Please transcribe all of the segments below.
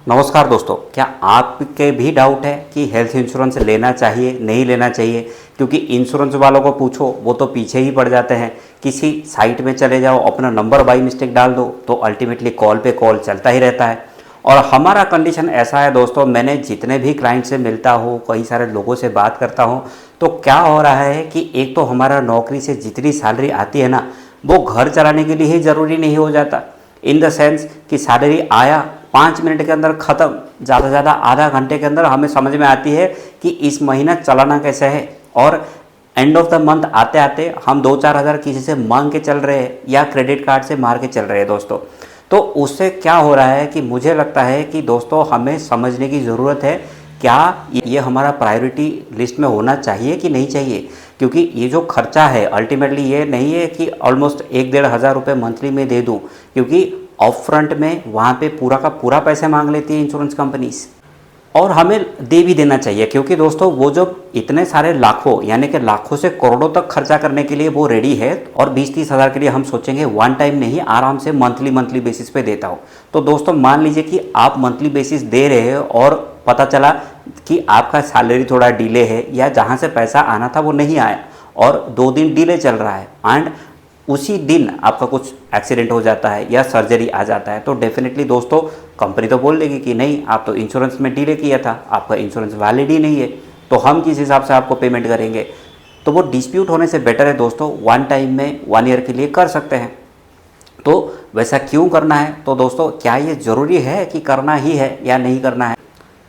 नमस्कार दोस्तों, क्या आपके भी डाउट है कि हेल्थ इंश्योरेंस लेना चाहिए नहीं लेना चाहिए? क्योंकि इंश्योरेंस वालों को पूछो वो तो पीछे ही पड़ जाते हैं। किसी साइट में चले जाओ, अपना नंबर बाई मिस्टेक डाल दो तो अल्टीमेटली कॉल पे कॉल चलता ही रहता है। और हमारा कंडीशन ऐसा है दोस्तों, मैंने जितने भी क्लाइंट से मिलता हूँ, कई सारे लोगों से बात करता हूँ, तो क्या हो रहा है कि एक तो हमारा नौकरी से जितनी सैलरी आती है ना, वो घर चलाने के लिए ही ज़रूरी नहीं हो जाता। इन द सेंस कि सैलरी आया 5 मिनट के अंदर ख़त्म, ज़्यादा से ज़्यादा आधा घंटे के अंदर हमें समझ में आती है कि इस महीना चलाना कैसे है। और एंड ऑफ द मंथ आते आते हम 2-4 हज़ार किसी से मांग के चल रहे हैं या क्रेडिट कार्ड से मार के चल रहे हैं दोस्तों। तो उससे क्या हो रहा है कि मुझे लगता है कि दोस्तों हमें समझने की ज़रूरत है, क्या ये हमारा प्रायोरिटी लिस्ट में होना चाहिए कि नहीं चाहिए। क्योंकि ये जो खर्चा है अल्टीमेटली ये नहीं है कि ऑलमोस्ट 1-1.5 हज़ार रुपये मंथली में दे दूँ, क्योंकि ऑफ फ्रंट में वहाँ पे पूरा का पूरा पैसे मांग लेती है इंश्योरेंस कंपनीज, और हमें दे भी देना चाहिए। क्योंकि दोस्तों वो जो इतने सारे लाखों यानी कि लाखों से करोड़ों तक खर्चा करने के लिए वो रेडी है, और 20-30 हज़ार के लिए हम सोचेंगे वन टाइम नहीं, आराम से मंथली बेसिस पे देता हो। तो दोस्तों मान लीजिए कि आप मंथली बेसिस दे रहे हो और पता चला कि आपका सैलरी थोड़ा डिले है या जहाँ से पैसा आना था वो नहीं आया और 2 दिन डिले चल रहा है, एंड उसी दिन आपका कुछ एक्सीडेंट हो जाता है या सर्जरी आ जाता है, तो डेफिनेटली दोस्तों कंपनी तो बोल देगी कि नहीं, आप तो इंश्योरेंस में डिले किया था, आपका इंश्योरेंस वैलिड ही नहीं है, तो हम किस हिसाब से आपको पेमेंट करेंगे। तो वो डिस्प्यूट होने से बेटर है दोस्तों वन टाइम में 1 ईयर के लिए कर सकते हैं। तो वैसा क्यों करना है? तो दोस्तों क्या ये ज़रूरी है कि करना ही है या नहीं करना है?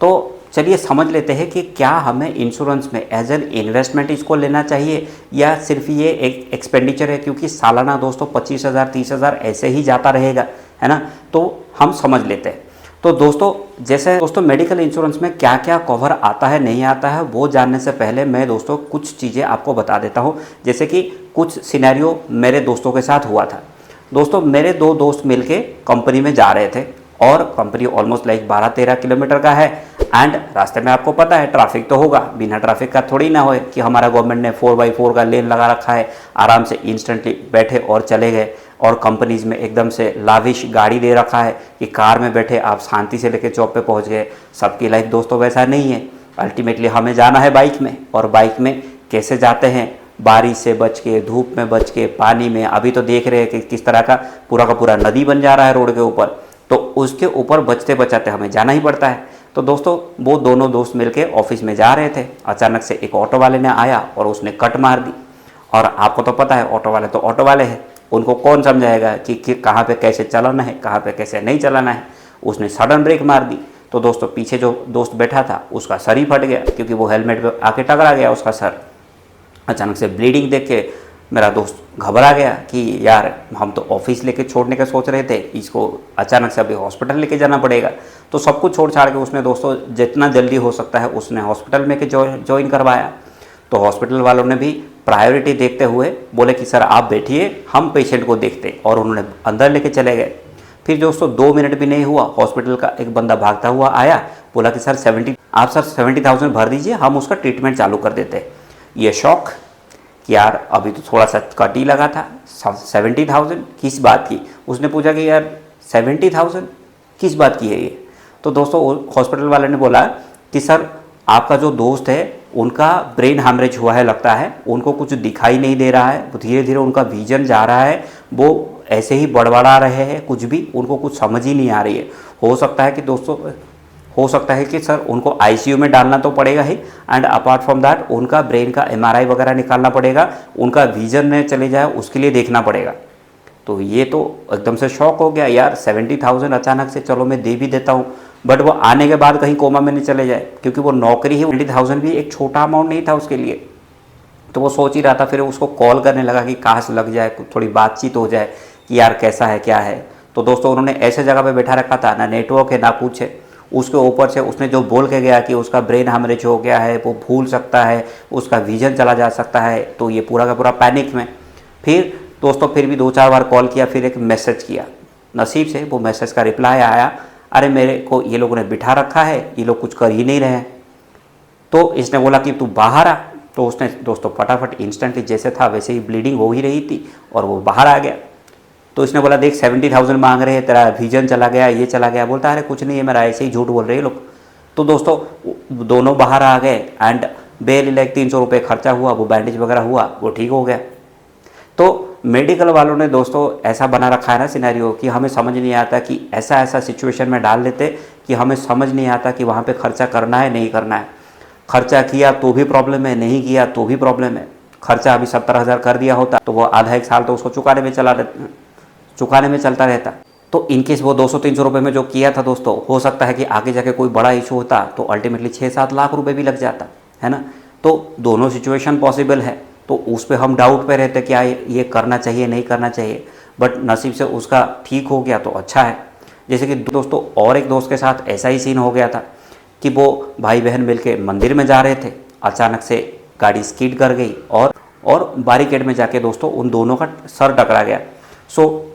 तो चलिए समझ लेते हैं कि क्या हमें इंश्योरेंस में एज एन इन्वेस्टमेंट इसको लेना चाहिए या सिर्फ ये एक एक्सपेंडिचर है, क्योंकि सालाना दोस्तों 25,000 30,000 ऐसे ही जाता रहेगा, है ना। तो हम समझ लेते हैं। तो दोस्तों जैसे दोस्तों मेडिकल इंश्योरेंस में क्या क्या कवर आता है नहीं आता है वो जानने से पहले मैं दोस्तों कुछ चीज़ें आपको बता देता हूँ। जैसे कि कुछ सिनेरियो मेरे दोस्तों के साथ हुआ था। दोस्तों मेरे 2 दोस्त मिलके कंपनी में जा रहे थे, और कंपनी ऑलमोस्ट लाइक 12-13 किलोमीटर का है, एंड रास्ते में आपको पता है ट्रैफिक तो होगा, बिना ट्रैफिक का थोड़ी ना होए कि हमारा गवर्नमेंट ने 4x4 का लेन लगा रखा है, आराम से इंस्टेंटली बैठे और चले गए। और कंपनीज में एकदम से लाविश गाड़ी दे रखा है कि कार में बैठे आप शांति से लेके जॉब पे पहुंच गए। सबकी लाइफ दोस्तों वैसा नहीं है। अल्टीमेटली हमें जाना है बाइक में, और बाइक में कैसे जाते हैं, बारिश से बच के, धूप में बच के, पानी में, अभी तो देख रहे हैं कि किस तरह का पूरा नदी बन जा रहा है रोड के ऊपर, तो उसके ऊपर बचते बचाते हमें जाना ही पड़ता है। तो दोस्तों वो दोनों दोस्त मिलके ऑफिस में जा रहे थे, अचानक से एक ऑटो वाले ने आया और उसने कट मार दी। और आपको तो पता है ऑटो वाले तो ऑटो वाले हैं, उनको कौन समझाएगा कि कहाँ पे कैसे चलाना है, कहाँ पे कैसे नहीं चलाना है। उसने सडन ब्रेक मार दी। तो दोस्तों पीछे जो दोस्त बैठा था उसका सर ही फट गया, क्योंकि वो हेलमेट पे आके टकरा गया उसका सर। अचानक से ब्लीडिंग देख के मेरा दोस्त घबरा गया कि यार हम तो ऑफिस लेके छोड़ने का सोच रहे थे, इसको अचानक से अभी हॉस्पिटल लेके जाना पड़ेगा। तो सब कुछ छोड़ छाड़ के उसने दोस्तों जितना जल्दी हो सकता है उसने हॉस्पिटल में के ज्वाइन करवाया। तो हॉस्पिटल वालों ने भी प्रायोरिटी देखते हुए बोले कि सर आप बैठिए, हम पेशेंट को देखते, और उन्होंने अंदर लेके चले गए। फिर दोस्तों 2 मिनट भी नहीं हुआ, हॉस्पिटल का एक बंदा भागता हुआ आया, बोला कि सर आप 70,000 भर दीजिए, हम उसका ट्रीटमेंट चालू कर देते। ये शौक कि यार अभी तो थोड़ा सा कट ही लगा था, 70,000 किस बात की। उसने पूछा कि यार 70,000 किस बात की है ये। तो दोस्तों हॉस्पिटल वाले ने बोला कि सर आपका जो दोस्त है उनका ब्रेन हैमरेज हुआ है, लगता है उनको कुछ दिखाई नहीं दे रहा है, धीरे धीरे उनका विजन जा रहा है, वो ऐसे ही बड़बड़ा रहे हैं, कुछ भी उनको कुछ समझ ही नहीं आ रही है। हो सकता है कि दोस्तों हो सकता है कि सर उनको आईसीयू में डालना तो पड़ेगा ही, एंड अपार्ट फ्रॉम दैट उनका ब्रेन का एमआरआई वगैरह निकालना पड़ेगा, उनका विजन न चले जाए उसके लिए देखना पड़ेगा। तो ये तो एकदम से शॉक हो गया, यार 70,000 अचानक से, चलो मैं दे भी देता हूँ, बट वो आने के बाद कहीं कोमा में नहीं चले जाए, क्योंकि वो नौकरी ही 70,000 भी एक छोटा अमाउंट नहीं था उसके लिए। तो वो सोच ही रहा था, फिर उसको कॉल करने लगा कि काश लग जाए, थोड़ी बातचीत हो जाए कि यार कैसा है क्या है। तो दोस्तों उन्होंने ऐसे जगह पे बैठा रखा था, ना नेटवर्क है ना कुछ है। उसके ऊपर से उसने जो बोल के गया कि उसका ब्रेन हैमरेज हो गया है, वो भूल सकता है, उसका विजन चला जा सकता है, तो ये पूरा का पूरा पैनिक में। फिर दोस्तों फिर भी 2-4 बार कॉल किया, फिर एक मैसेज किया। नसीब से वो मैसेज का रिप्लाई आया, अरे मेरे को ये लोगों ने बिठा रखा है, ये लोग कुछ कर ही नहीं रहे हैं। तो इसने बोला कि तू बाहर आ। तो उसने दोस्तों फटाफट इंस्टेंटली जैसे था वैसे ही, ब्लीडिंग हो ही रही थी और वो बाहर आ गया। तो इसने बोला देख 70,000 मांग रहे हैं, तेरा विजन चला गया, ये चला गया। बोलता है अरे कुछ नहीं है मेरा, ऐसे ही झूठ बोल रहे हैं लोग। तो दोस्तों दोनों बाहर आ गए एंड बेल लाइक 300 रुपये खर्चा हुआ, वो बैंडेज वगैरह हुआ, वो ठीक हो गया। तो मेडिकल वालों ने दोस्तों ऐसा बना रखा है ना सिनेरियो कि हमें समझ नहीं आता कि ऐसा ऐसा सिचुएशन में डाल देते कि हमें समझ नहीं आता कि वहाँ पे खर्चा करना है नहीं करना है। खर्चा किया तो भी प्रॉब्लम है, नहीं किया तो भी प्रॉब्लम है। खर्चा अभी 70,000 कर दिया होता तो वो आधा एक साल तो उसको चुकाने में चलता रहता। तो इनकेस वो 200-300 रुपये में जो किया था दोस्तों, हो सकता है कि आगे जाके कोई बड़ा इशू होता तो अल्टीमेटली 6-7 लाख रुपए भी लग जाता, है ना। तो दोनों सिचुएशन पॉसिबल है, तो उस पर हम डाउट पे रहते क्या ये करना चाहिए नहीं करना चाहिए। बट नसीब से उसका ठीक हो गया तो अच्छा है। जैसे कि दोस्तों और एक दोस्त के साथ ऐसा ही सीन हो गया था कि वो भाई बहन मिलके मंदिर में जा रहे थे, अचानक से गाड़ी स्किड कर गई और बैरिकेड में जाके दोस्तों उन दोनों का सर टकरा गया। सो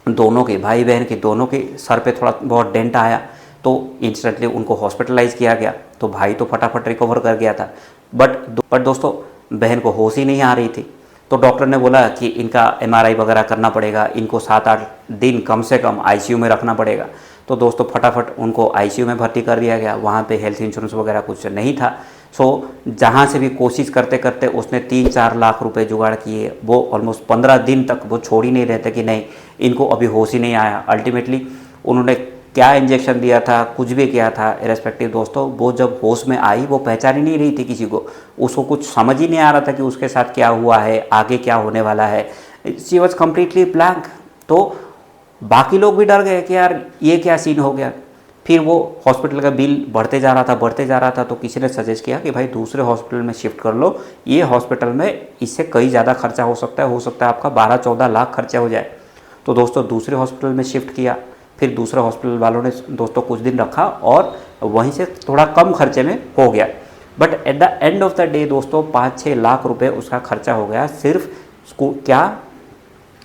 दोनों के भाई बहन के दोनों के सर पे थोड़ा बहुत डेंट आया, तो इंस्टेंटली उनको हॉस्पिटलाइज किया गया। तो भाई तो फटाफट रिकवर कर गया था, बट दोस्तों बहन को होश ही नहीं आ रही थी। तो डॉक्टर ने बोला कि इनका MRI वगैरह करना पड़ेगा, इनको 7-8 दिन कम से कम ICU में रखना पड़ेगा। तो दोस्तों फटाफट उनको ICU में भर्ती कर दिया गया। वहाँ पे हेल्थ इंश्योरेंस वगैरह कुछ नहीं था। सो जहाँ से भी कोशिश करते करते उसने 3-4 लाख रुपए जुगाड़ किए। वो ऑलमोस्ट 15 दिन तक वो छोड़ ही नहीं रहते कि नहीं इनको अभी होश ही नहीं आया। अल्टीमेटली उन्होंने क्या इंजेक्शन दिया था, कुछ भी किया था, इरेस्पेक्टिव दोस्तों वो जब होश में आई वो पहचान ही नहीं रही थी किसी को। उसको कुछ समझ ही नहीं आ रहा था कि उसके साथ क्या हुआ है, आगे क्या होने वाला है। She was completely blank. तो बाकी लोग भी डर गए कि यार ये क्या सीन हो गया। फिर वो हॉस्पिटल का बिल बढ़ते जा रहा था। तो किसी ने सजेस्ट किया कि भाई दूसरे हॉस्पिटल में शिफ्ट कर लो, ये हॉस्पिटल में इससे कई ज़्यादा खर्चा हो सकता है आपका 12-14 लाख खर्चा हो जाए। तो दोस्तों दूसरे हॉस्पिटल में शिफ्ट किया। फिर दूसरे हॉस्पिटल वालों ने दोस्तों कुछ दिन रखा और वहीं से थोड़ा कम खर्चे में हो गया। But at the end of the day दोस्तों 5-6 लाख रुपए उसका खर्चा हो गया।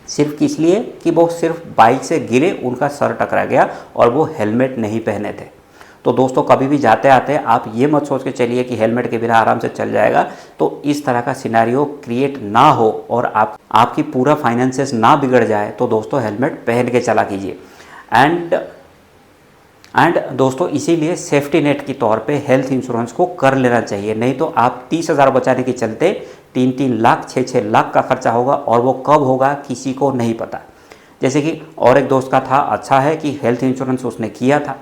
सिर्फ इसलिए कि वो सिर्फ बाइक से गिरे, उनका सर टकरा गया और वो हेलमेट नहीं पहने थे। तो दोस्तों कभी भी जाते आते आप ये मत सोच के चलिए कि हेलमेट के बिना आराम से चल जाएगा। तो इस तरह का सिनेरियो क्रिएट ना हो और आपकी पूरा फाइनेंसेस ना बिगड़ जाए तो दोस्तों हेलमेट पहन के चला कीजिए। एंड दोस्तों इसीलिए सेफ्टी नेट के तौर पे हेल्थ इंश्योरेंस को कर लेना चाहिए। नहीं तो आप 30,000 बचाने के चलते 3-3 लाख 6-6 लाख का खर्चा होगा और वो कब होगा किसी को नहीं पता। जैसे कि और एक दोस्त का था, अच्छा है कि हेल्थ इंश्योरेंस उसने किया था।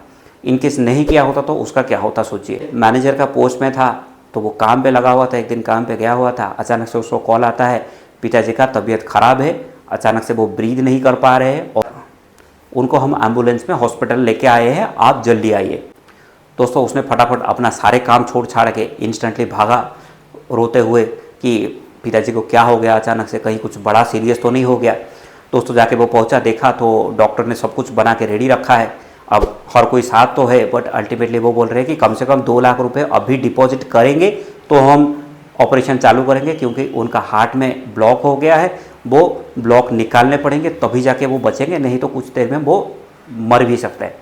इनकेस नहीं किया होता तो उसका क्या होता सोचिए। मैनेजर का पोस्ट में था तो वो काम पे लगा हुआ था, एक दिन काम पे गया हुआ था, अचानक से उसको कॉल आता है पिताजी का तबीयत ख़राब है, अचानक से वो ब्रीद नहीं कर पा रहे हैं और उनको हम एम्बुलेंस में हॉस्पिटल लेके आए हैं, आप जल्दी आइए। दोस्तों उसने फटाफट अपना सारे काम छोड़ छाड़ के इंस्टेंटली भागा रोते हुए कि पिताजी को क्या हो गया अचानक से, कहीं कुछ बड़ा सीरियस तो नहीं हो गया। दोस्तों जाके वो पहुंचा, देखा तो डॉक्टर ने सब कुछ बना के रेडी रखा है। अब हर कोई साथ तो है बट अल्टीमेटली वो बोल रहे हैं कि कम से कम 2 लाख रुपए अभी डिपॉजिट करेंगे तो हम ऑपरेशन चालू करेंगे, क्योंकि उनका हार्ट में ब्लॉक हो गया है, वो ब्लॉक निकालने पड़ेंगे तभी जाके वो बचेंगे, नहीं तो कुछ देर में वो मर भी सकता है।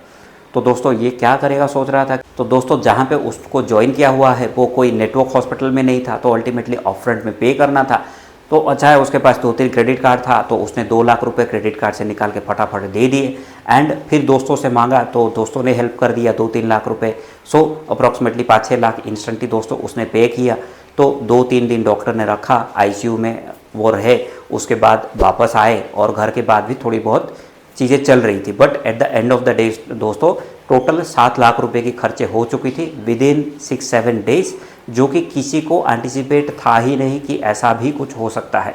तो दोस्तों ये क्या करेगा सोच रहा था। तो दोस्तों जहाँ पे उसको ज्वाइन किया हुआ है वो कोई नेटवर्क हॉस्पिटल में नहीं था, तो अल्टीमेटली अपफ्रंट में पे करना था। तो अच्छा है उसके पास 2-3 क्रेडिट कार्ड था, तो उसने 2 लाख रुपए क्रेडिट कार्ड से निकाल के फटाफट दे दिए। एंड फिर दोस्तों से मांगा तो दोस्तों ने हेल्प कर दिया 2-3 लाख रुपए। सो अप्रॉक्सीमेटली 5-6 लाख इंस्टेंटली दोस्तों उसने पे किया। तो 2-3 दिन डॉक्टर ने रखा, ICU में वो रहे, उसके बाद वापस आए और घर के बाद भी थोड़ी बहुत चीज़ें चल रही थी। But at the end of the day दोस्तों टोटल 7 लाख रुपए की खर्चे हो चुकी थी विदिन 6-7 डेज, जो कि किसी को एंटिसिपेट था ही नहीं कि ऐसा भी कुछ हो सकता है।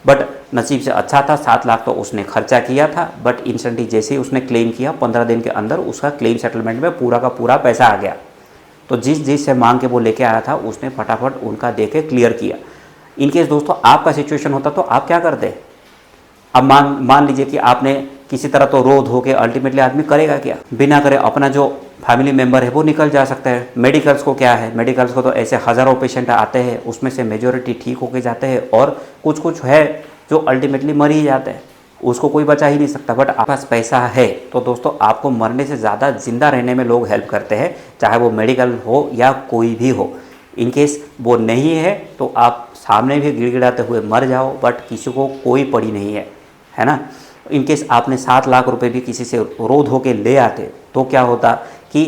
बट नसीब से अच्छा था, 7 लाख तो उसने खर्चा किया था। बट इंस्टेंटली जैसे ही उसने क्लेम किया 15 दिन के अंदर उसका क्लेम सेटलमेंट में पूरा का पूरा पैसा आ गया। तो जिस से मांग के वो लेके आया था उसने फटाफट उनका दे के क्लियर किया। इनकेस दोस्तों आपका सिचुएशन होता तो आप क्या करते। अब मान लीजिए कि आपने किसी तरह तो रो धो के अल्टीमेटली आदमी करेगा क्या, बिना करे अपना जो फैमिली मेम्बर है वो निकल जा सकता है। मेडिकल्स को क्या है, मेडिकल्स को तो ऐसे हज़ारों पेशेंट आते हैं, उसमें से मेजोरिटी ठीक होके जाते हैं और कुछ है जो अल्टीमेटली मर ही जाते हैं, उसको कोई बचा ही नहीं सकता। बट आपके पास पैसा है तो दोस्तों आपको मरने से ज़्यादा जिंदा रहने में लोग हेल्प करते हैं, चाहे वो मेडिकल हो या कोई भी हो। इनकेस वो नहीं है तो आप सामने भी गिड़गिड़ाते हुए मर जाओ, बट किसी को कोई पड़ी नहीं है ना। इनकेस आपने 7 लाख रुपए भी किसी से रोध होके ले आते तो क्या होता कि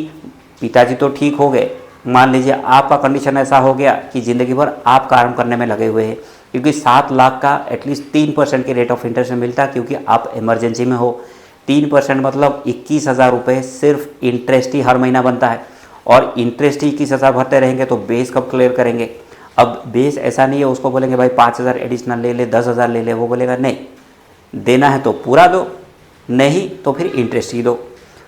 पिताजी तो ठीक हो गए, मान लीजिए आपका कंडीशन ऐसा हो गया कि ज़िंदगी भर आप काम करने में लगे हुए हैं, क्योंकि 7 लाख का एटलीस्ट 3% के रेट ऑफ इंटरेस्ट में मिलता, क्योंकि आप इमरजेंसी में हो। 3% मतलब 21,000 रुपये सिर्फ इंटरेस्ट ही हर महीना बनता है, और इंटरेस्ट ही 21,000 भरते रहेंगे तो बेस कब क्लियर करेंगे। अब बेस ऐसा नहीं है उसको बोलेंगे भाई 5,000 एडिशनल ले ले, 10,000 ले ले, वो बोलेगा नहीं, देना है तो पूरा दो, नहीं तो फिर इंटरेस्ट ही दो।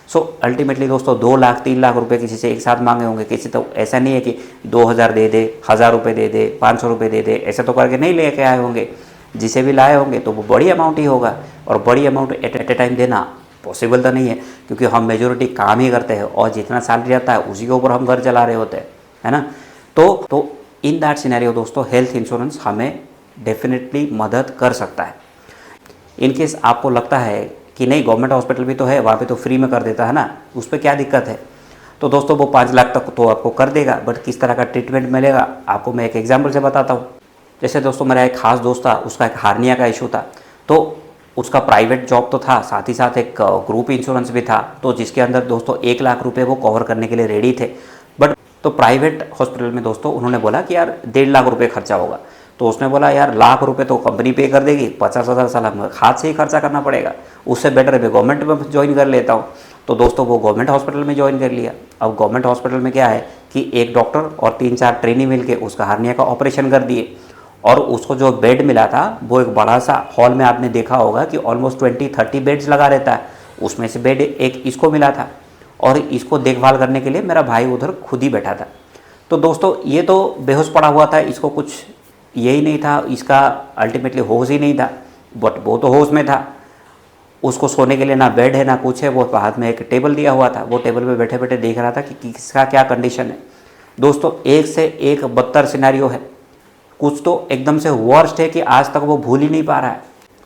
सो अल्टीमेटली दोस्तों 2 लाख 3 लाख रुपए किसी से एक साथ मांगे होंगे, किसी तो ऐसा नहीं है कि 2,000 दे दे, 1,000 रुपये दे दे, 500 रुपये दे दे, ऐसा तो करके नहीं लेके आए होंगे। जिसे भी लाए होंगे तो वो बड़ी अमाउंट ही होगा, और बड़ी अमाउंट एट ए टाइम देना पॉसिबल तो नहीं है, क्योंकि हम मेजोरिटी काम ही करते हैं और जितना सैलरी आता है उसी के ऊपर हम घर चला रहे होते हैं, है ना। तो इन दैट सिनेरियो दोस्तों हेल्थ इंश्योरेंस हमें डेफिनेटली मदद कर सकता है। इनकेस आपको लगता है कि नहीं गवर्नमेंट हॉस्पिटल भी तो है, वहाँ पे तो फ्री में कर देता है ना, उस पर क्या दिक्कत है, तो दोस्तों वो 5 लाख तक तो आपको कर देगा, बट किस तरह का ट्रीटमेंट मिलेगा आपको मैं एक एग्जाम्पल से बताता हूँ। जैसे दोस्तों मेरा एक खास दोस्त था, उसका एक हार्निया का इशू था, तो उसका प्राइवेट जॉब तो था, साथ ही साथ एक ग्रुप इंश्योरेंस भी था, तो जिसके अंदर दोस्तों 1 लाख रुपये वो कवर करने के लिए रेडी थे। बट तो प्राइवेट हॉस्पिटल में दोस्तों उन्होंने बोला कि यार 1.5 लाख रुपये खर्चा होगा, तो उसने बोला यार लाख रुपए तो कंपनी पे कर देगी, 50,000 साल हमें हाथ से ही खर्चा करना पड़ेगा, उससे बेटर मैं गवर्नमेंट में ज्वाइन कर लेता हूँ। तो दोस्तों वो गवर्नमेंट हॉस्पिटल में ज्वाइन कर लिया। अब गवर्नमेंट हॉस्पिटल में क्या है कि एक डॉक्टर और 3-4 ट्रेनी मिलके उसका हार्निया का ऑपरेशन कर दिए, और उसको जो बेड मिला था वो एक बड़ा सा हॉल में आपने देखा होगा कि ऑलमोस्ट 20-30 बेड्स लगा रहता है, उसमें से बेड एक इसको मिला था, और इसको देखभाल करने के लिए मेरा भाई उधर खुद ही बैठा था। तो दोस्तों ये तो बेहोश पड़ा हुआ था, इसको कुछ यही नहीं था, इसका अल्टीमेटली होश ही नहीं था, बट वो तो होश में था। उसको सोने के लिए ना बेड है ना कुछ है, वो हाथ में एक टेबल दिया हुआ था, वो टेबल पे बैठे बैठे देख रहा था कि किसका क्या कंडीशन है। दोस्तों एक से एक बदतर सिनेरियो है, कुछ तो एकदम से वर्स्ट है कि आज तक वो भूल ही नहीं पा रहा है।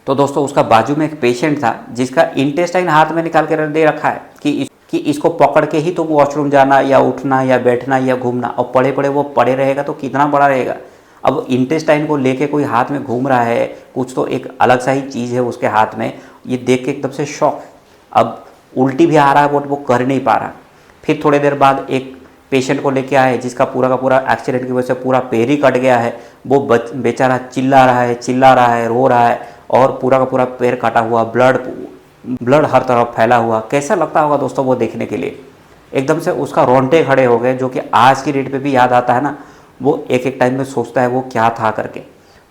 तो दोस्तों उसका बाजू में एक पेशेंट था जिसका इंटेस्टाइन हाथ में निकाल कर दे रखा है कि इसको पकड़ के ही तुम वॉशरूम जाना या उठना या बैठना या घूमना, और पड़े पड़े वो पड़े रहेगा तो कितना बड़ा रहेगा। अब इंटेस्टाइन को लेके कोई हाथ में घूम रहा है, कुछ तो एक अलग सा ही चीज़ है उसके हाथ में, ये देख के एकदम से शॉक। अब उल्टी भी आ रहा है बट वो कर नहीं पा रहा। फिर थोड़ी देर बाद एक पेशेंट को लेके आए जिसका पूरा का पूरा एक्सीडेंट की वजह से पूरा पैर ही कट गया है, वो बेचारा चिल्ला रहा है, रो रहा है, और पूरा का पूरा पैर कटा हुआ, ब्लड हर तरफ फैला हुआ। कैसा लगता होगा दोस्तों वो देखने के लिए, एकदम से उसका रोंगटे खड़े हो गए, जो कि आज की डेट पे भी याद आता है ना, वो एक एक टाइम में सोचता है वो क्या था करके।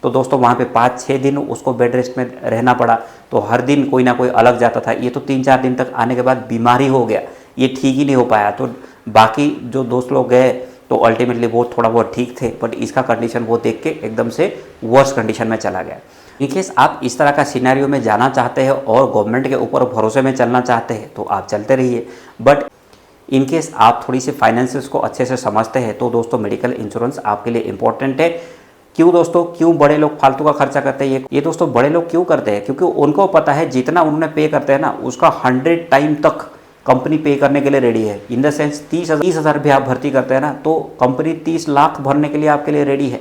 तो दोस्तों वहाँ पे 5-6 दिन उसको बेड रेस्ट में रहना पड़ा, तो हर दिन कोई ना कोई अलग जाता था। ये तो 3-4 दिन तक आने के बाद बीमारी हो गया, ये ठीक ही नहीं हो पाया। तो बाकी जो दोस्त लोग गए तो अल्टीमेटली वो थोड़ा बहुत ठीक थे, बट इसका कंडीशन वो देख के एकदम से वर्स्ट कंडीशन में चला गया। इनकेस आप इस तरह का सिनेरियो में जाना चाहते हैं और गवर्नमेंट के ऊपर भरोसे में चलना चाहते हैं तो आप चलते रहिए, बट इनकेस आप थोड़ी सी फाइनेंसेस को अच्छे से समझते हैं तो दोस्तों मेडिकल इंश्योरेंस आपके लिए इंपॉर्टेंट है। क्यों दोस्तों, क्यों बड़े लोग फालतू का खर्चा करते हैं? ये दोस्तों बड़े लोग क्यों करते हैं? क्योंकि उनको पता है जितना उन्होंने पे करते हैं ना, उसका 100 टाइम तक कंपनी पे करने के लिए रेडी है। इन द सेंस 30,000 भी आप भर्ती करते हैं ना, तो कंपनी 30 लाख भरने के लिए आपके लिए रेडी है।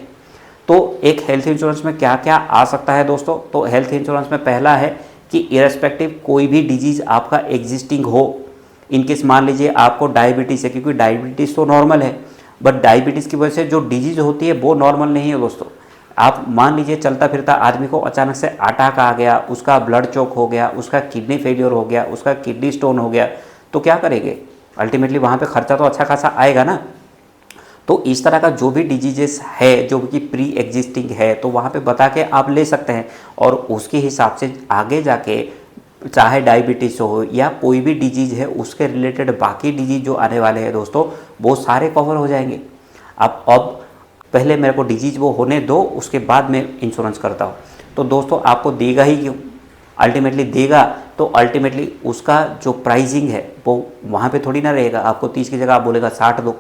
तो एक हेल्थ इंश्योरेंस में क्या क्या आ सकता है दोस्तों? तो हेल्थ इंश्योरेंस में पहला है कि इरेस्पेक्टिव कोई भी डिजीज़ आपका एग्जिस्टिंग हो, इनकेस मान लीजिए आपको डायबिटीज़ है, क्योंकि डायबिटीज़ तो नॉर्मल है, बट डायबिटीज़ की वजह से जो डिजीज़ होती है वो नॉर्मल नहीं है दोस्तों। आप मान लीजिए चलता फिरता आदमी को अचानक से अटैक आ गया, उसका ब्लड चोक हो गया, उसका किडनी फेलियर हो गया, उसका किडनी स्टोन हो गया, तो क्या करेंगे? अल्टीमेटली वहाँ पे खर्चा तो अच्छा खासा आएगा ना। तो इस तरह का जो भी डिजीजेस है जो कि प्री एग्जिस्टिंग है, तो वहाँ पे बता के आप ले सकते हैं, और उसके हिसाब से आगे जाके चाहे डायबिटीज़ हो या कोई भी डिजीज़ है उसके रिलेटेड बाकी डिजीज़ जो आने वाले हैं दोस्तों, वो सारे कवर हो जाएंगे। आप अब पहले मेरे को डिजीज़ वो होने दो, उसके बाद मैं इंश्योरेंस करता हूँ। तो दोस्तों आपको देगा ही क्यों? अल्टीमेटली देगा तो अल्टीमेटली उसका जो प्राइसिंग है वो वहाँ पे थोड़ी ना रहेगा। आपको 30 की जगह आप बोलेगा 60 दो,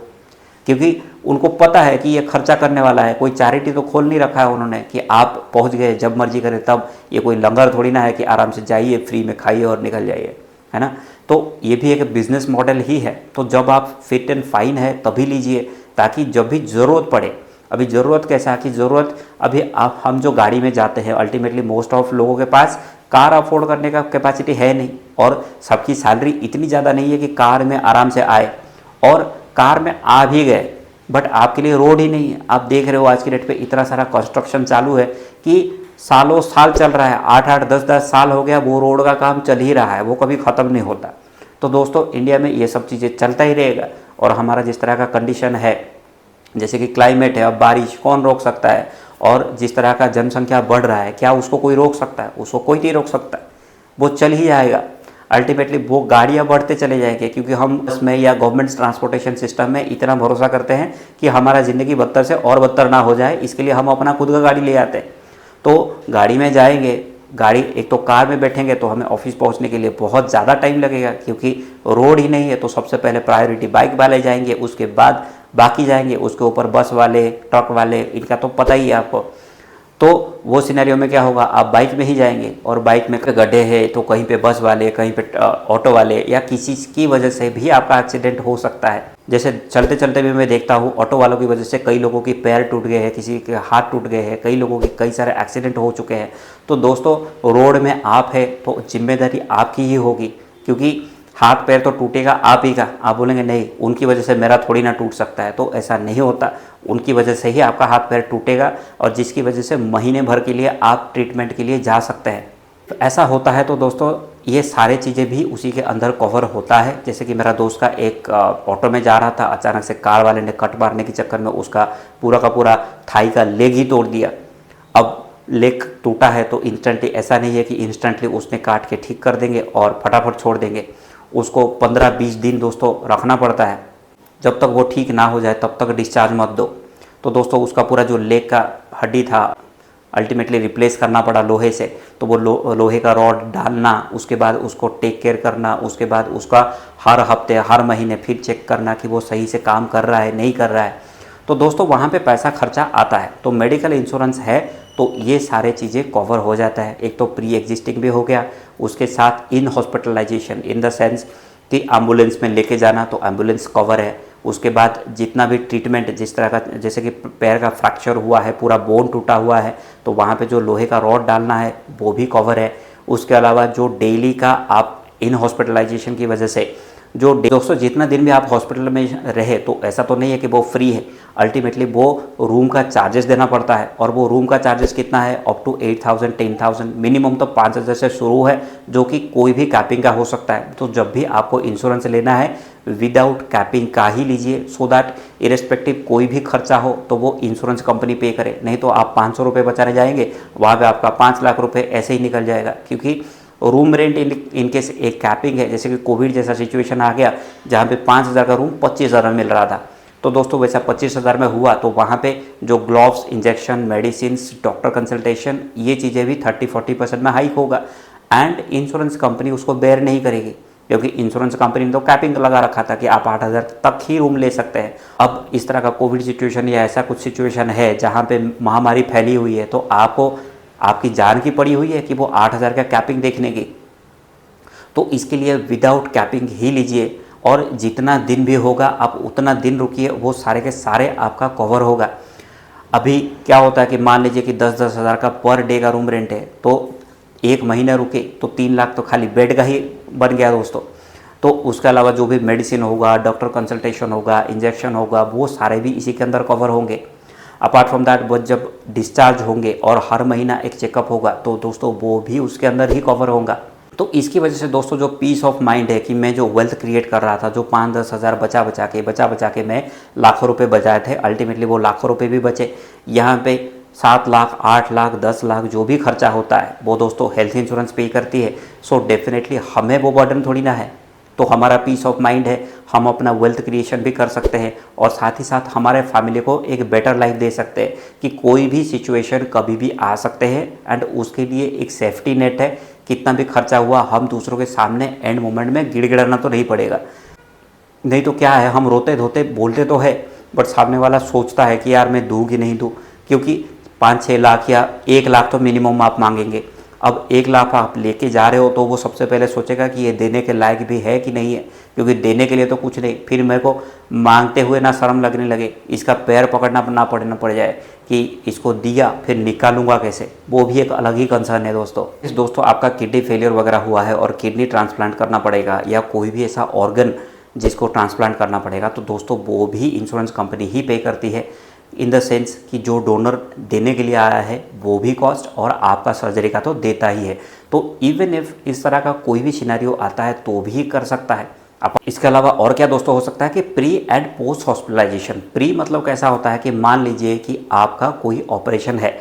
क्योंकि उनको पता है कि ये खर्चा करने वाला है। कोई चैरिटी तो खोल नहीं रखा है उन्होंने कि आप पहुंच गए जब मर्जी करें तब। ये कोई लंगर थोड़ी ना है कि आराम से जाइए, फ्री में खाइए और निकल जाइए, है ना। तो ये भी एक बिजनेस मॉडल ही है। तो जब आप फिट एंड फाइन है तभी लीजिए, ताकि जब भी ज़रूरत पड़े अभी ज़रूरत कैसा है कि ज़रूरत अभी आप हम जो गाड़ी में जाते हैं अल्टीमेटली मोस्ट ऑफ लोगों के पास कार अफोर्ड करने का कैपेसिटी है नहीं, और सबकी सैलरी इतनी ज़्यादा नहीं है कि कार में आराम से आए, और कार में आ भी गए बट आपके लिए रोड ही नहीं है। आप देख रहे हो आज की डेट पे इतना सारा कंस्ट्रक्शन चालू है कि सालों साल चल रहा है, 8-8 10-10 साल हो गया वो रोड का काम चल ही रहा है, वो कभी ख़त्म नहीं होता। तो दोस्तों इंडिया में ये सब चीज़ें चलता ही रहेगा, और हमारा जिस तरह का कंडीशन है, जैसे कि क्लाइमेट है, अब बारिश कौन रोक सकता है, और जिस तरह का जनसंख्या बढ़ रहा है क्या उसको कोई रोक सकता है? उसको कोई नहीं रोक सकता, वो चल ही जाएगा। अल्टीमेटली वो गाड़ियाँ बढ़ते चले जाएंगे, क्योंकि हम इसमें या गवर्नमेंट ट्रांसपोर्टेशन सिस्टम में इतना भरोसा करते हैं कि हमारा ज़िंदगी बदतर से और बदतर ना हो जाए, इसके लिए हम अपना खुद का गाड़ी ले आते हैं। तो गाड़ी में जाएंगे, गाड़ी एक तो कार में बैठेंगे तो हमें ऑफिस पहुंचने के लिए बहुत ज़्यादा टाइम लगेगा, क्योंकि रोड ही नहीं है। तो सबसे पहले प्रायोरिटी बाइक वाले जाएंगे, उसके बाद बाकी जाएंगे, उसके ऊपर बस वाले, ट्रक वाले, इनका तो पता ही है आपको। तो वो सिनेरियो में क्या होगा, आप बाइक में ही जाएंगे, और बाइक में गड्ढे हैं तो कहीं पे बस वाले, कहीं पे ऑटो वाले, या किसी की वजह से भी आपका एक्सीडेंट हो सकता है। जैसे चलते चलते भी मैं देखता हूँ ऑटो वालों की वजह से कई लोगों की पैर टूट गए हैं, किसी के हाथ टूट गए हैं, कई लोगों के कई सारे एक्सीडेंट हो चुके हैं। तो दोस्तों रोड में आप है तो जिम्मेदारी आपकी ही होगी, क्योंकि हाथ पैर तो टूटेगा आप ही का। आप बोलेंगे नहीं उनकी वजह से मेरा थोड़ी ना टूट सकता है, तो ऐसा नहीं होता। उनकी वजह से ही आपका हाथ पैर टूटेगा, और जिसकी वजह से महीने भर के लिए आप ट्रीटमेंट के लिए जा सकते हैं। तो ऐसा होता है। तो दोस्तों ये सारे चीज़ें भी उसी के अंदर कवर होता है। जैसे कि मेरा दोस्त का एक ऑटो में जा रहा था, अचानक से कार वाले ने कट मारने के चक्कर में उसका पूरा का पूरा थाई का लेग ही तोड़ दिया। अब लेग टूटा है तो इंस्टेंटली ऐसा नहीं है कि इंस्टेंटली उसने काट के ठीक कर देंगे और फटाफट छोड़ देंगे, उसको 15-20 दिन दोस्तों रखना पड़ता है। जब तक वो ठीक ना हो जाए तब तक डिस्चार्ज मत दो। तो दोस्तों उसका पूरा जो लेग का हड्डी था अल्टीमेटली रिप्लेस करना पड़ा लोहे से। तो वो लोहे का रॉड डालना, उसके बाद उसको टेक केयर करना, उसके बाद उसका हर हफ्ते हर महीने फिर चेक करना कि वो सही से काम कर रहा है नहीं कर रहा है। तो दोस्तों वहाँ पे पैसा खर्चा आता है। तो मेडिकल इंश्योरेंस है तो ये सारे चीज़ें कवर हो जाता है। एक तो प्री एग्जिस्टिंग भी हो गया, उसके साथ इन हॉस्पिटलाइजेशन इन द सेंस कि एम्बुलेंस में लेके जाना तो एम्बुलेंस कवर है। उसके बाद जितना भी ट्रीटमेंट जिस तरह का, जैसे कि पैर का फ्रैक्चर हुआ है, पूरा बोन टूटा हुआ है, तो वहाँ पे जो लोहे का रॉड डालना है वो भी कवर है। उसके अलावा जो डेली का आप इन हॉस्पिटलाइजेशन की वजह से जो दोस्तों जितना दिन भी आप हॉस्पिटल में रहे, तो ऐसा तो नहीं है कि वो फ्री है। अल्टीमेटली वो रूम का चार्जेस देना पड़ता है, और वो रूम का चार्जेस कितना है, अप टू 8,000 10,000, मिनिमम तो 5,000 से शुरू है, जो कि कोई भी कैपिंग का हो सकता है। तो जब भी आपको इंश्योरेंस लेना है विदाउट कैपिंग का ही लीजिए, सो दैट इरेस्पेक्टिव कोई भी खर्चा हो तो वो इंश्योरेंस कंपनी पे करे। नहीं तो आप 500 रुपये बचाने जाएंगे, वहाँ पर आपका 5 लाख रुपये ऐसे ही निकल जाएगा। क्योंकि रूम रेंट इनकेस एक कैपिंग है, जैसे कि कोविड जैसा सिचुएशन आ गया जहाँ पे 5,000 का रूम 25,000 में मिल रहा था, तो दोस्तों वैसा 25,000 में हुआ तो वहाँ पे जो gloves, injection, medicine, doctor consultation, ये चीज़ें भी 30-40% में हाइक होगा। एंड इंश्योरेंस कंपनी उसको बेयर नहीं करेगी, क्योंकि इंश्योरेंस कंपनी ने तो कैपिंग लगा रखा था कि आप 8,000 तक ही रूम ले सकते हैं। अब इस तरह का कोविड सिचुएशन या ऐसा कुछ सिचुएशन है जहाँ पे महामारी फैली हुई है, तो आपको आपकी जान की पड़ी हुई है कि वो 8,000 का कैपिंग देखने की, तो इसके लिए विदाउट कैपिंग ही लीजिए। और जितना दिन भी होगा आप उतना दिन रुकिए, वो सारे के सारे आपका कवर होगा। अभी क्या होता है कि मान लीजिए कि 10-10 हज़ार का पर डे का रूम रेंट है, तो एक महीना रुके तो 3 लाख तो खाली बेड का ही बन गया दोस्तों। तो उसके अलावा जो भी मेडिसिन होगा, डॉक्टर कंसल्टेशन होगा, इंजेक्शन होगा, वो सारे भी इसी के अंदर कवर होंगे। अपार्ट फ्रॉम दैट वो जब डिस्चार्ज होंगे और हर महीना एक चेकअप होगा, तो दोस्तों वो भी उसके अंदर ही कवर होगा। तो इसकी वजह से दोस्तों जो पीस ऑफ माइंड है कि मैं जो वेल्थ क्रिएट कर रहा था, जो 5-10 हज़ार बचा बचा के मैं लाखों रुपए बचाए थे, अल्टीमेटली वो लाखों रुपए भी बचे। यहाँ पे 7 लाख, 8 लाख, 10 लाख जो भी खर्चा होता है वो दोस्तों हेल्थ इंश्योरेंस पे करती है। सो डेफिनेटली हमें वो बर्डन थोड़ी ना है, तो हमारा पीस ऑफ माइंड है, हम अपना वेल्थ क्रिएशन भी कर सकते हैं और साथ ही साथ हमारे फैमिली को एक बेटर लाइफ दे सकते हैं कि कोई भी सिचुएशन कभी भी आ सकते हैं। एंड उसके लिए एक सेफ्टी नेट है, कितना भी खर्चा हुआ हम दूसरों के सामने एंड मोमेंट में गिड़गिड़ाना तो नहीं पड़ेगा। नहीं तो क्या है, हम रोते धोते बोलते तो है, बट सामने वाला सोचता है कि यार मैं दूँ कि नहीं दूँ, क्योंकि 5-6 लाख या 1 लाख तो मिनिमम आप मांगेंगे। अब 1 लाख आप लेके जा रहे हो तो वो सबसे पहले सोचेगा कि ये देने के लायक भी है कि नहीं है, क्योंकि देने के लिए तो कुछ नहीं, फिर मेरे को मांगते हुए ना शर्म लगने लगे, इसका पैर पकड़ना ना पड़ जाए कि इसको दिया फिर निकालूंगा कैसे, वो भी एक अलग ही कंसर्न है दोस्तों आपका किडनी फेलियर वगैरह हुआ है और किडनी ट्रांसप्लांट करना पड़ेगा या कोई भी ऐसा ऑर्गन जिसको ट्रांसप्लांट करना पड़ेगा, तो दोस्तों वो भी इंश्योरेंस कंपनी ही पे करती है, इन द सेंस कि जो डोनर देने के लिए आया है वो भी कॉस्ट और आपका सर्जरी का तो देता ही है। तो इवन इफ इस तरह का कोई भी सिनेरियो आता है तो भी कर सकता है। अब इसके अलावा और क्या दोस्तों हो सकता है कि pre and post hospitalisation. Pre मतलब कैसा होता है कि मान लीजिए कि आपका कोई ऑपरेशन है,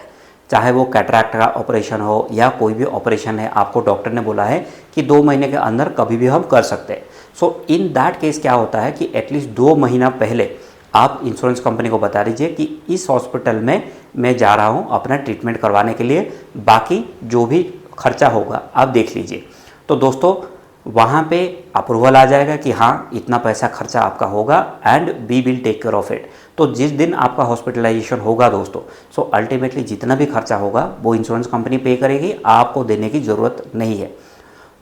चाहे वो कैटरैक्ट का ऑपरेशन हो या कोई भी ऑपरेशन है, आपको डॉक्टर ने बोला है कि 2 महीने के अंदर कभी भी हम कर सकते हैं। सो इन दैट केस क्या होता है कि एटलीस्ट 2 महीना पहले आप इंश्योरेंस कंपनी को बता दीजिए कि इस हॉस्पिटल में मैं जा रहा हूँ अपना ट्रीटमेंट करवाने के लिए, बाकी जो भी खर्चा होगा आप देख लीजिए। तो दोस्तों वहाँ पे अप्रूवल आ जाएगा कि हाँ इतना पैसा खर्चा आपका होगा and we will take care of it. तो जिस दिन आपका हॉस्पिटलाइजेशन होगा दोस्तों, सो अल्टीमेटली जितना भी खर्चा होगा वो इंश्योरेंस कंपनी पे करेगी, आपको देने की ज़रूरत नहीं है।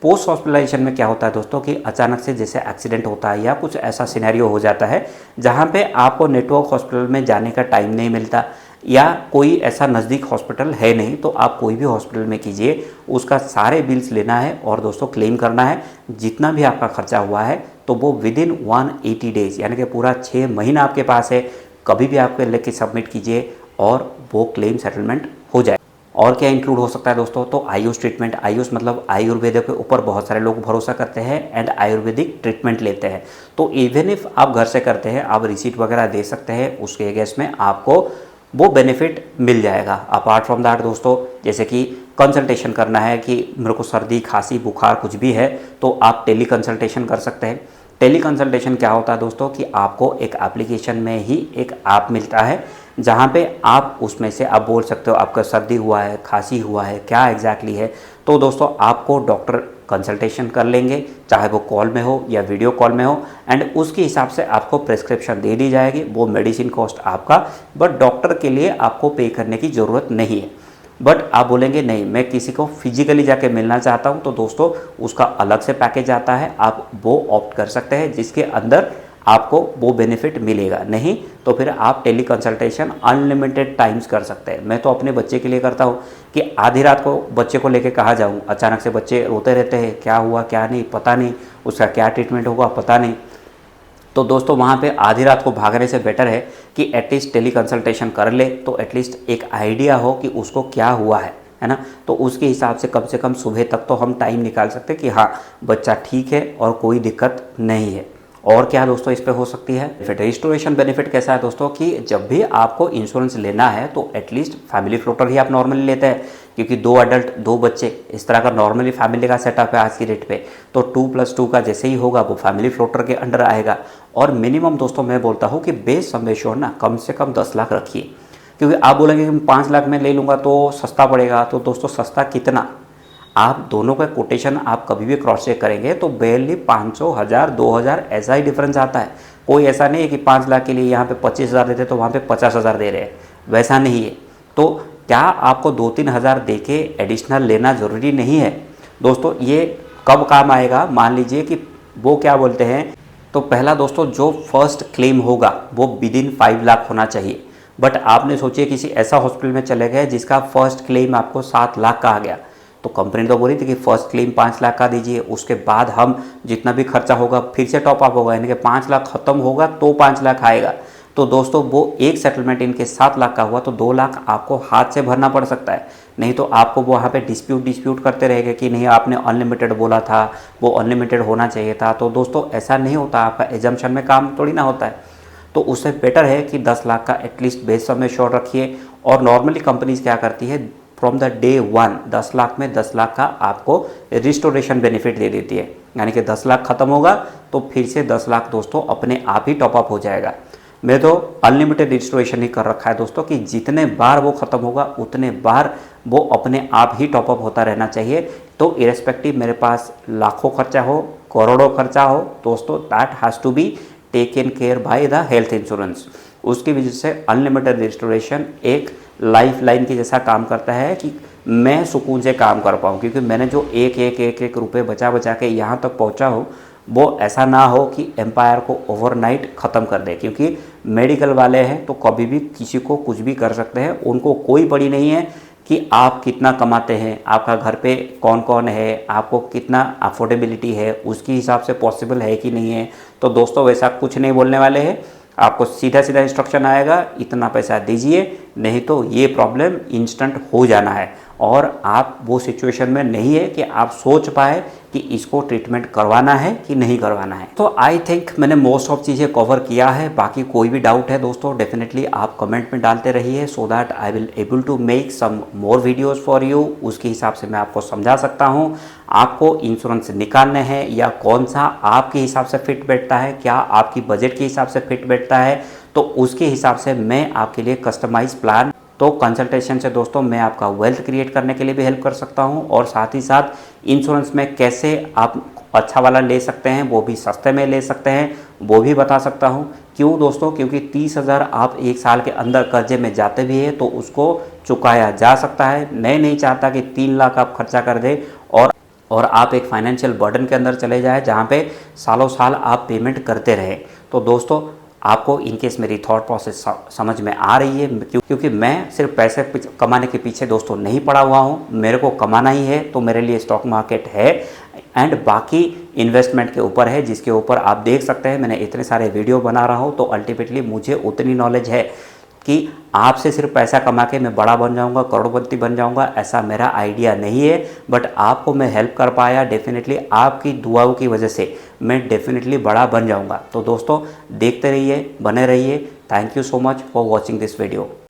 पोस्ट हॉस्पिटलाइजेशन में क्या होता है दोस्तों कि अचानक से जैसे एक्सीडेंट होता है या कुछ ऐसा सिनेरियो हो जाता है जहाँ पे आपको नेटवर्क हॉस्पिटल में जाने का टाइम नहीं मिलता या कोई ऐसा नज़दीक हॉस्पिटल है नहीं, तो आप कोई भी हॉस्पिटल में कीजिए, उसका सारे बिल्स लेना है और दोस्तों क्लेम करना है। जितना भी आपका खर्चा हुआ है तो वो विदिन 180 डेज़ यानी कि पूरा 6 महीना आपके पास है, कभी भी आपके लेके सबमिट कीजिए और वो क्लेम सेटलमेंट हो जाए। और क्या इंक्लूड हो सकता है दोस्तों, तो आयुष ट्रीटमेंट। आयुष मतलब आयुर्वेद के ऊपर बहुत सारे लोग भरोसा करते हैं एंड आयुर्वेदिक ट्रीटमेंट लेते हैं। तो इवन इफ आप घर से करते हैं, आप रिसीट वगैरह दे सकते हैं, उसके अगेंस्ट में आपको वो बेनिफिट मिल जाएगा। अपार्ट फ्रॉम दैट दोस्तों, जैसे कि कंसल्टेशन करना है कि मेरे को सर्दी खांसी बुखार कुछ भी है, तो आप टेली कंसल्टेशन कर सकते हैं। टेली कंसल्टेशन क्या होता है दोस्तों कि आपको एक एप्लीकेशन में ही एक ऐप मिलता है जहाँ पे आप उसमें से आप बोल सकते हो आपका सर्दी हुआ है, खांसी हुआ है, क्या एग्जैक्टली है। तो दोस्तों आपको डॉक्टर कंसल्टेशन कर लेंगे, चाहे वो कॉल में हो या वीडियो कॉल में हो, एंड उसके हिसाब से आपको प्रिस्क्रिप्शन दे दी जाएगी। वो मेडिसिन कॉस्ट आपका, बट डॉक्टर के लिए आपको पे करने की ज़रूरत नहीं है। बट आप बोलेंगे नहीं मैं किसी को फिजिकली जाके मिलना चाहता हूँ, तो दोस्तों उसका अलग से पैकेज आता है, आप वो ऑप्ट कर सकते हैं जिसके अंदर आपको वो बेनिफिट मिलेगा। नहीं तो फिर आप टेली कंसल्टेशन अनलिमिटेड टाइम्स कर सकते हैं। मैं तो अपने बच्चे के लिए करता हूँ कि आधी रात को बच्चे को लेके कहाँ जाऊँ, अचानक से बच्चे रोते रहते हैं, क्या हुआ क्या नहीं पता नहीं, उसका क्या ट्रीटमेंट होगा पता नहीं। तो दोस्तों वहाँ पे आधी रात को भागने से बेटर है कि एटलीस्ट टेली कंसल्टेशन कर ले, तो एटलीस्ट एक आइडिया हो कि उसको क्या हुआ है ना। तो उसके हिसाब से कम सुबह तक तो हम टाइम निकाल सकते हैं कि हाँ बच्चा ठीक है और कोई दिक्कत नहीं है। और क्या दोस्तों इस पे हो सकती है फिर रिस्टोरेशन बेनिफिट कैसा है दोस्तों कि जब भी आपको इंश्योरेंस लेना है तो एटलीस्ट फैमिली फ्लोटर ही आप नॉर्मली लेते हैं, क्योंकि 2 अडल्ट 2 बच्चे इस तरह का नॉर्मली फैमिली का सेटअप है आज की डेट पे। तो 2+2 का जैसे ही होगा वो फैमिली फ्लोटर के अंडर आएगा। और मिनिमम दोस्तों मैं बोलता हूँ कि बेस सम एश्योर्ड ना कम से कम 10 लाख रखिए, क्योंकि आप बोलेंगे कि 5 लाख में ले लूँगा तो सस्ता पड़ेगा। तो दोस्तों सस्ता कितना, आप दोनों का कोटेशन आप कभी भी क्रॉस चेक करेंगे तो बेरली 500, 1000, 2000 ऐसा ही डिफरेंस आता है। कोई ऐसा नहीं है कि 5 लाख के लिए यहाँ पे 25,000 देते तो वहाँ पे 50,000 दे रहे हैं, वैसा नहीं है। तो क्या आपको 2-3 हज़ार दे के एडिशनल लेना ज़रूरी नहीं है दोस्तों। ये कब काम आएगा, मान लीजिए कि वो क्या बोलते हैं, तो पहला दोस्तों जो फर्स्ट क्लेम होगा वो विदिन 5 लाख होना चाहिए। बट आपने सोचिए किसी ऐसा हॉस्पिटल में चले गए जिसका फर्स्ट क्लेम आपको 7 लाख का आ गया, तो कंपनी तो बोली थी कि फर्स्ट क्लेम 5 लाख का दीजिए, उसके बाद हम जितना भी खर्चा होगा फिर से टॉप अप होगा, यानी कि 5 लाख खत्म होगा तो 5 लाख आएगा। तो दोस्तों वो एक सेटलमेंट इनके 7 लाख का हुआ तो 2 लाख आपको हाथ से भरना पड़ सकता है। नहीं तो आपको वो वहाँ पे डिस्प्यूट करते रहेंगे कि नहीं आपने अनलिमिटेड बोला था, वो अनलिमिटेड होना चाहिए था। तो दोस्तों ऐसा नहीं होता, आपका एजम्पशन में काम थोड़ी ना होता है। तो उससे बेटर है कि 10 लाख का एटलीस्ट बेस सम एश्योर्ड रखिए। और नॉर्मली कंपनीज क्या करती है, फ्रॉम द डे 1 10 लाख में 10 लाख का आपको रिस्टोरेशन बेनिफिट दे देती है, यानी कि 10 लाख खत्म होगा तो फिर से 10 लाख दोस्तों अपने आप ही टॉप अप हो जाएगा। मैं तो अनलिमिटेड रिस्टोरेशन ही कर रखा है दोस्तों कि जितने बार वो ख़त्म होगा उतने बार वो अपने आप ही टॉप अप होता रहना चाहिए। तो इरेस्पेक्टिव मेरे पास लाखों खर्चा हो, करोड़ों खर्चा हो दोस्तों, that has to be taken care by the health insurance. उसकी वजह से अनलिमिटेड रिस्टोरेशन एक लाइफ लाइन की जैसा काम करता है कि मैं सुकून से काम कर पाऊँ, क्योंकि मैंने जो एक रुपये बचा बचा के यहाँ तक पहुँचा हूँ वो ऐसा ना हो कि एम्पायर को ओवरनाइट ख़त्म कर दे, क्योंकि मेडिकल वाले हैं तो कभी भी किसी को कुछ भी कर सकते हैं। उनको कोई पड़ी नहीं है कि आप कितना कमाते हैं, आपका घर पे कौन कौन है, आपको कितना अफोर्डेबिलिटी है, उसके हिसाब से पॉसिबल है कि नहीं है। तो दोस्तों वैसा कुछ नहीं बोलने वाले हैं, आपको सीधा सीधा इंस्ट्रक्शन आएगा, इतना पैसा दीजिए, नहीं तो ये प्रॉब्लम इंस्टेंट हो जाना है। और आप वो सिचुएशन में नहीं है कि आप सोच पाए कि इसको ट्रीटमेंट करवाना है कि नहीं करवाना है। तो आई थिंक मैंने मोस्ट ऑफ चीज़ें कवर किया है। बाकी कोई भी डाउट है दोस्तों डेफिनेटली आप कमेंट में डालते रहिए, so that I will able to make some more videos for you. उसके हिसाब से मैं आपको समझा सकता हूँ आपको इंश्योरेंस निकालने हैं या कौन सा आपके हिसाब से फिट बैठता है, क्या आपकी बजट के हिसाब से फिट बैठता है, तो उसके हिसाब से मैं आपके लिए कस्टमाइज प्लान, तो कंसल्टेशन से दोस्तों मैं आपका वेल्थ क्रिएट करने के लिए भी हेल्प कर सकता हूं, और साथ ही साथ इंश्योरेंस में कैसे आप अच्छा वाला ले सकते हैं, वो भी सस्ते में ले सकते हैं, वो भी बता सकता हूं। क्यों दोस्तों? क्योंकि 30,000 आप एक साल के अंदर कर्जे में जाते भी हैं तो उसको चुकाया जा सकता है। मैं नहीं चाहता कि 3 लाख आप खर्चा कर दें और आप एक फाइनेंशियल बर्डन के अंदर चले जाए जहाँ पे सालों साल आप पेमेंट करते रहे। तो दोस्तों आपको इनकेस मेरी थॉट प्रोसेस समझ में आ रही है, क्योंकि मैं सिर्फ पैसे कमाने के पीछे दोस्तों नहीं पड़ा हुआ हूँ, मेरे को कमाना ही है, तो मेरे लिए स्टॉक मार्केट है एंड बाकी इन्वेस्टमेंट के ऊपर है, जिसके ऊपर आप देख सकते हैं मैंने इतने सारे वीडियो बना रहा हूँ। तो अल्टीमेटली मुझे उतनी नॉलेज है कि आपसे सिर्फ पैसा कमा के मैं बड़ा बन जाऊंगा, करोड़पति बन जाऊंगा, ऐसा मेरा आइडिया नहीं है। बट आपको मैं हेल्प कर पाया, डेफिनेटली आपकी दुआओं की वजह से मैं डेफिनेटली बड़ा बन जाऊंगा। तो दोस्तों देखते रहिए, बने रहिए। Thank you so much for watching this video.